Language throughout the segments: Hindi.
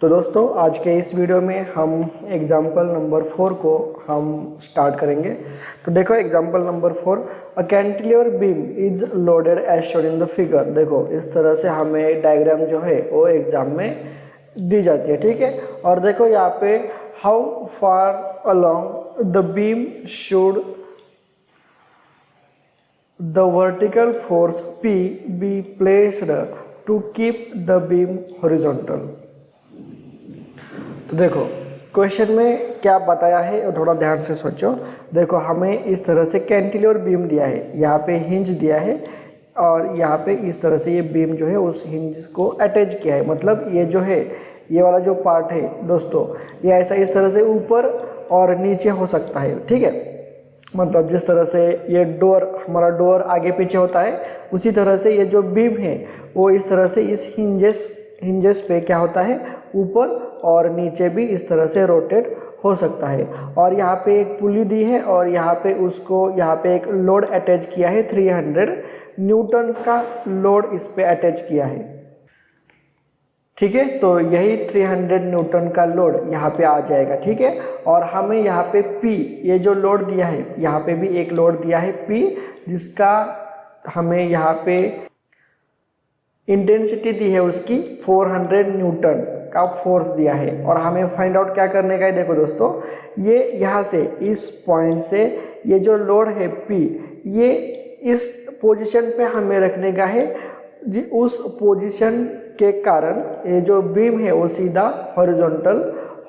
तो दोस्तों आज के इस वीडियो में हम एग्जाम्पल नंबर 4 को हम स्टार्ट करेंगे। तो देखो example number 4, a cantilever beam is loaded as shown in the figure. देखो इस तरह से हमें डायग्राम जो है वो एग्जाम में दी जाती है, ठीक है। और देखो यहाँ पे how far along the beam should the vertical force P be placed to keep the beam horizontal. तो देखो क्वेश्चन में क्या बताया है और थोड़ा ध्यान से सोचो। देखो हमें इस तरह से कैंटिलीवर बीम दिया है, यहाँ पे हिंज दिया है और यहाँ पे इस तरह से ये बीम जो है उस हिंज को अटैच किया है। मतलब ये जो है ये वाला जो पार्ट है दोस्तों, ये ऐसा इस तरह से ऊपर और नीचे हो सकता है, ठीक है। मतलब जिस तरह से ये डोर, हमारा डोर आगे पीछे होता है, उसी तरह से ये जो बीम है वो इस तरह से इस हिंजेस पे क्या होता है, ऊपर और नीचे भी इस तरह से रोटेट हो सकता है। और यहाँ पे एक पुली दी है और यहाँ पे यहाँ पे एक लोड अटैच किया है, 300 न्यूटन का लोड इस पे अटैच किया है, ठीक है। तो यही 300 न्यूटन का लोड यहाँ पे आ जाएगा, ठीक है। और हमें यहाँ पे P, ये जो लोड दिया है, यहाँ पे भी एक लोड दिया है P, जिसका हमें यहाँ पे इंटेंसिटी दी है उसकी 400 न्यूटन का फोर्स दिया है। और हमें फाइंड आउट क्या करने का है, देखो दोस्तों ये यहाँ से इस पॉइंट से ये जो लोड है P, ये इस पोजीशन पे हमें रखने का है। उस पोजीशन के कारण ये जो बीम है वो सीधा हॉरिजॉन्टल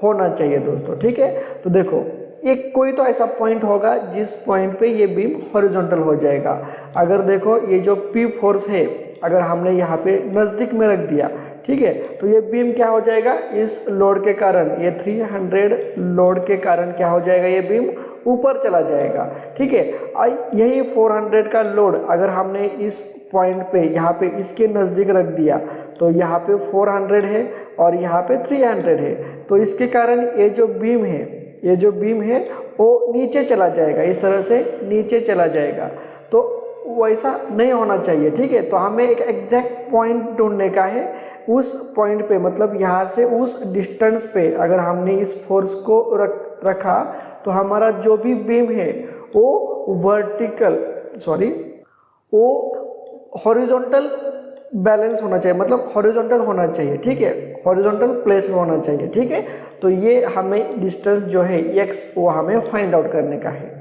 होना चाहिए दोस्तों, ठीक है। तो देखो एक कोई तो ऐसा पॉइंट होगा जिस पॉइंट पे ये बीम हॉरिजॉन्टल हो जाएगा। अगर देखो ये जो P फोर्स है अगर हमने यहाँ पे नज़दीक में रख दिया, ठीक है, तो ये बीम क्या हो जाएगा, इस लोड के कारण, ये 300 लोड के कारण क्या हो जाएगा, ये बीम ऊपर चला जाएगा, ठीक है। यही 400 का लोड अगर हमने इस पॉइंट पे यहाँ पे इसके नज़दीक रख दिया तो यहाँ पे 400 है और यहाँ पे 300 है, तो इसके कारण ये जो बीम है वो नीचे चला जाएगा, इस तरह से नीचे चला जाएगा। तो वैसा नहीं होना चाहिए, ठीक है। तो हमें एक एग्जैक्ट पॉइंट ढूंढने का है, उस पॉइंट पे मतलब यहाँ से उस डिस्टेंस पे अगर हमने इस फोर्स को रखा तो हमारा जो भी बीम है वो हॉरिजॉन्टल बैलेंस होना चाहिए, मतलब हॉरिजॉन्टल होना चाहिए, ठीक है, हॉरिजॉन्टल प्लेस होना चाहिए, ठीक है। तो ये हमें डिस्टेंस जो है x वो हमें फाइंड आउट करने का है।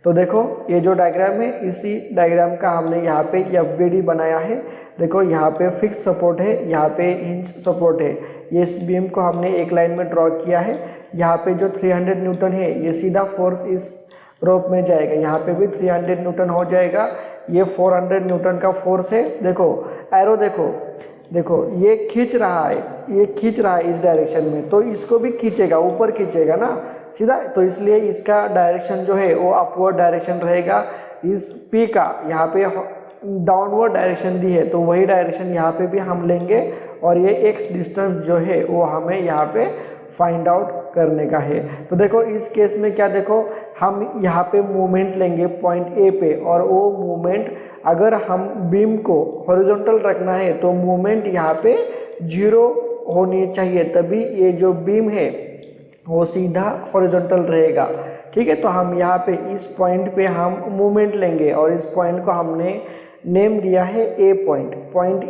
तो देखो ये जो डायग्राम है, इसी डायग्राम का हमने यहाँ पे FBD बनाया है। देखो यहाँ पे फिक्स सपोर्ट है, यहाँ पे हिंज सपोर्ट है। ये इस बीम को हमने एक लाइन में ड्रॉ किया है। यहाँ पे जो 300 न्यूटन है ये सीधा फोर्स इस रोप में जाएगा, यहाँ पे भी 300 न्यूटन हो जाएगा। ये 400 न्यूटन का फोर्स है। देखो एरो देखो ये खींच रहा है इस डायरेक्शन में, तो इसको भी खींचेगा, ऊपर खींचेगा ना सीधा, तो इसलिए इसका डायरेक्शन जो है वो अपवर्ड डायरेक्शन रहेगा। इस P का यहाँ पे डाउनवर्ड डायरेक्शन दी है तो वही डायरेक्शन यहाँ पे भी हम लेंगे और ये x डिस्टेंस जो है वो हमें यहाँ पे फाइंड आउट करने का है। तो देखो इस केस में क्या, देखो हम यहाँ पे मूवमेंट लेंगे पॉइंट A पे, और वो मूवमेंट अगर हम बीम को हॉरिजॉन्टल रखना है तो मूवमेंट यहाँ पे 0 होनी चाहिए, तभी ये जो बीम है वो सीधा हॉरिजॉन्टल रहेगा, ठीक है। तो हम यहाँ पे इस पॉइंट पे हम मूवमेंट लेंगे और इस पॉइंट को हमने नेम दिया है पॉइंट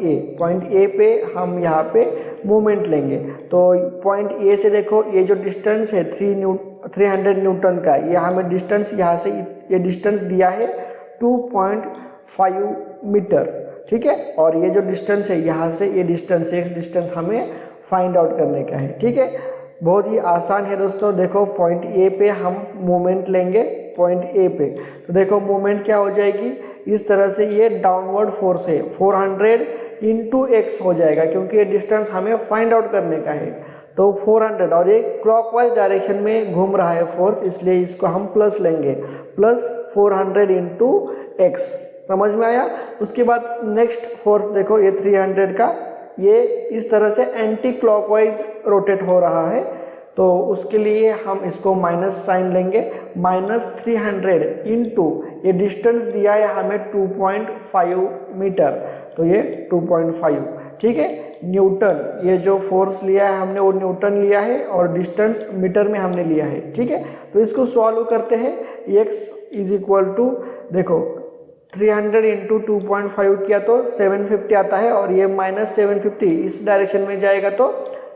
ए पे हम यहाँ पे मूवमेंट लेंगे। तो पॉइंट ए से देखो ये जो डिस्टेंस है 300 न्यूटन का, ये हमें डिस्टेंस यहाँ से ये डिस्टेंस दिया है 2.5 मीटर, ठीक है। और ये जो डिस्टेंस है यहाँ से ये डिस्टेंस x डिस्टेंस हमें फाइंड आउट करने का है, ठीक है। बहुत ही आसान है दोस्तों। देखो पॉइंट ए पे हम मूवमेंट लेंगे, पॉइंट ए पे, तो देखो मूवमेंट क्या हो जाएगी, इस तरह से ये डाउनवर्ड फोर्स है 400 इंटू x हो जाएगा, क्योंकि ये डिस्टेंस हमें फाइंड आउट करने का है। तो 400 और ये क्लॉकवाइज डायरेक्शन में घूम रहा है फोर्स, इसलिए इसको हम प्लस लेंगे, प्लस 400 इंटू x। समझ में आया। उसके बाद नेक्स्ट फोर्स देखो ये 300 का, ये इस तरह से एंटी क्लॉकवाइज रोटेट हो रहा है, तो उसके लिए हम इसको माइनस साइन लेंगे, -300 इंटू ये डिस्टेंस दिया है हमें 2.5 मीटर, तो ये 2.5, ठीक है। न्यूटन, ये जो फोर्स लिया है हमने वो न्यूटन लिया है और डिस्टेंस मीटर में हमने लिया है, ठीक है। तो इसको सॉल्व करते हैं। x इज इक्वल टू, देखो 300 इंटू 2.5 किया तो 750 आता है, और ये -750 इस डायरेक्शन में जाएगा तो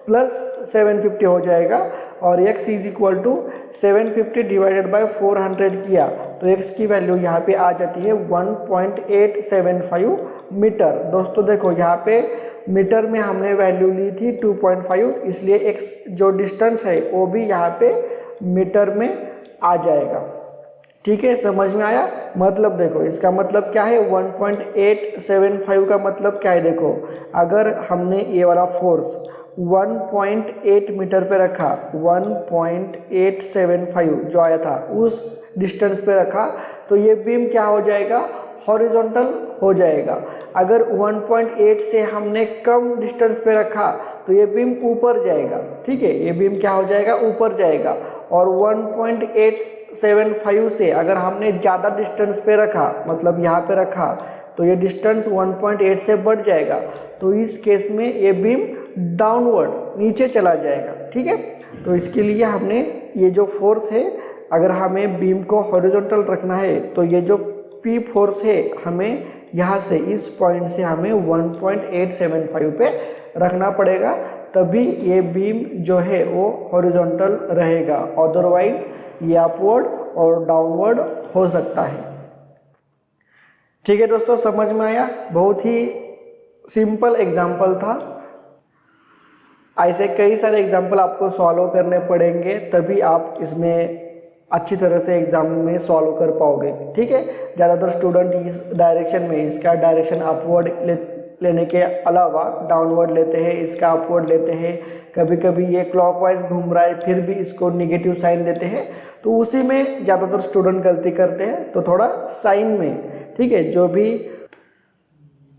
+750 हो जाएगा, और x is equal to 750 divided by 400 किया तो x की वैल्यू यहाँ पे आ जाती है 1.875 मीटर। दोस्तों देखो यहाँ पे मीटर में हमने वैल्यू ली थी 2.5, इसलिए x जो डिस्टेंस है वो भी यहाँ पे मीटर में आ जाएगा, ठीक है। समझ में आया? मतलब देखो इसका मतलब क्या है, 1.875 का मतलब क्या है, देखो अगर हमने ये वाला फोर्स 1.8 मीटर पे रखा, 1.875 जो आया था उस डिस्टेंस पे रखा, तो ये बीम क्या हो जाएगा, हॉरिजॉन्टल हो जाएगा। अगर 1.8 से हमने कम डिस्टेंस पे रखा तो ये बीम ऊपर जाएगा, ठीक है, ये बीम क्या हो जाएगा, ऊपर जाएगा। और 1.875 से अगर हमने ज़्यादा डिस्टेंस पे रखा, मतलब यहाँ पे रखा, तो ये डिस्टेंस 1.8 से बढ़ जाएगा, तो इस केस में ये बीम डाउनवर्ड नीचे चला जाएगा, ठीक है। तो इसके लिए हमने ये जो फोर्स है, अगर हमें बीम को हॉरिजॉन्टल रखना है तो ये जो P फोर्स है हमें यहाँ से इस पॉइंट से हमें 1.875 पे रखना पड़ेगा, तभी ये बीम जो है वो हॉरिजॉन्टल रहेगा, अदरवाइज ये अपवर्ड और डाउनवर्ड हो सकता है, ठीक है। दोस्तों समझ में आया? बहुत ही सिंपल एग्जाम्पल था। ऐसे कई सारे एग्जाम्पल आपको सॉल्व करने पड़ेंगे, तभी आप इसमें अच्छी तरह से एग्जाम में सॉल्व कर पाओगे, ठीक है। ज़्यादातर स्टूडेंट इस डायरेक्शन में, इसका डायरेक्शन अपवर्ड लेने के अलावा डाउनवर्ड लेते हैं, इसका अपवर्ड लेते हैं, कभी कभी ये क्लॉकवाइज घूम रहा है फिर भी इसको निगेटिव साइन देते हैं, तो उसी में ज़्यादातर स्टूडेंट गलती करते हैं। तो थोड़ा साइन में, ठीक है, जो भी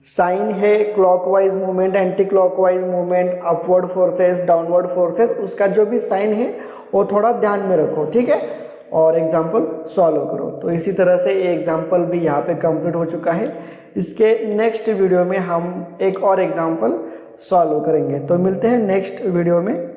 साइन है, clockwise movement, anti clockwise movement, upward forces, downward forces, उसका जो भी साइन है वो थोड़ा ध्यान में रखो, ठीक है, और एग्जाम्पल सॉल्व करो। तो इसी तरह से ये एग्जाम्पल भी यहाँ पे कंप्लीट हो चुका है। इसके नेक्स्ट वीडियो में हम एक और एग्जाम्पल सॉल्व करेंगे। तो मिलते हैं नेक्स्ट वीडियो में।